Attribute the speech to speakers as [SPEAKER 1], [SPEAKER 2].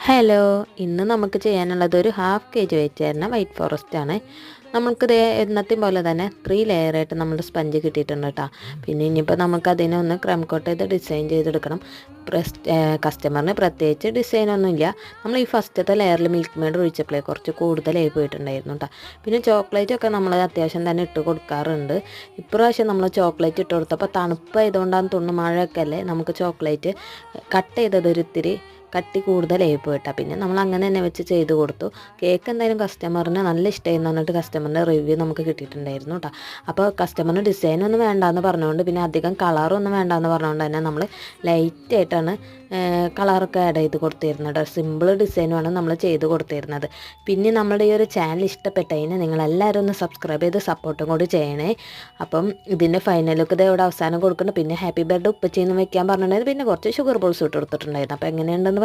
[SPEAKER 1] Hello, ഇന്ന് നമുക്ക് ചെയ്യാനുള്ളത് ഒരു 1/2 kg വെച്ച് തരുന്ന വൈറ്റ് ഫോറസ്റ്റ് ആണ്. നമുക്കിത് എന്നത്തെയും പോലെ തന്നെ 3 ലെയറായിട്ട് നമ്മൾ സ്പഞ്ച് കിട്ടിയിട്ടുണ്ട് കേട്ടോ. പിന്നെ ഇനിയിപ്പോൾ നമുക്ക് അതിനെ ഒന്ന് ക്രം കോട്ട് ചെയ്ത് ഡിസൈൻ ചെയ്തെടുക്കണം. കസ്റ്റമറിന് പ്രത്യേകിച്ച് ഡിസൈനൊന്നുമില്ല. നമ്മൾ ഈ ഫസ്റ്റത്തെ ലെയറിൽ മിൽക്ക് മെയ്ഡ് ഒഴിച്ചപ്പോഴേ കുറച്ച് കൂടുതലായി പോയിട്ടുണ്ടായിരുന്നു കേട്ടോ. പിന്നെ ചോക്ലേറ്റ് ഒക്കെ നമ്മൾ അത്യാവശ്യം തന്നെ ഇട്ട് കൊടുക്കാറുണ്ട്. ഇപ്രാവശ്യം നമ്മൾ ചോക്ലേറ്റ് ഇട്ട് കൊടുത്തപ്പോൾ തണുപ്പായതുകൊണ്ടാണ് തോന്നുന്നു, മഴയൊക്കെ അല്ലേ, നമുക്ക് ചോക്ലേറ്റ് കട്ട് ചെയ്തത് ഒരിത്തിരി കട്ടി കൂടുതലായി പോയിട്ടാ. പിന്നെ നമ്മൾ അങ്ങനെ തന്നെ വെച്ച് ചെയ്ത് കൊടുത്തു. കേക്ക് എന്തായാലും കസ്റ്റമറിന് നല്ല ഇഷ്ടമായി എന്ന് പറഞ്ഞിട്ട് കസ്റ്റമറിൻ്റെ റിവ്യൂ നമുക്ക് കിട്ടിയിട്ടുണ്ടായിരുന്നു കേട്ടോ. അപ്പോൾ കസ്റ്റമറിന് ഡിസൈനൊന്നും വേണ്ടാന്ന് പറഞ്ഞുകൊണ്ട്, പിന്നെ അധികം കളറൊന്നും വേണ്ടാന്ന് പറഞ്ഞുകൊണ്ട് തന്നെ നമ്മൾ ലൈറ്റായിട്ടാണ് കളറൊക്കെ ആഡ് ചെയ്ത് കൊടുത്തിരുന്നത്. സിമ്പിൾ ഡിസൈനുമാണ് നമ്മൾ ചെയ്ത് കൊടുത്തിരുന്നത്. പിന്നെ നമ്മുടെ ഈ ഒരു ചാനൽ ഇഷ്ടപ്പെട്ടതിന് നിങ്ങളെല്ലാവരും ഒന്ന് സബ്സ്ക്രൈബ് ചെയ്ത് സപ്പോർട്ടും കൂടി ചെയ്യണേ. അപ്പം ഇതിൻ്റെ ഫൈനൽ ലുക്ക് ഇത് ഇവിടെ അവസാനം കൊടുക്കുന്നുണ്ട്. പിന്നെ ഹാപ്പി ബർത്ത്ഡേ ഉപ്പച്ചീന്ന് വെക്കാൻ പറഞ്ഞിട്ടുണ്ടായിരുന്നു. പിന്നെ കുറച്ച് ഷുഗർ ബോൾസ് ഇട്ട് കൊടുത്തിട്ടുണ്ടായിരുന്നു. അപ്പോൾ എങ്ങനെയുണ്ടെന്ന്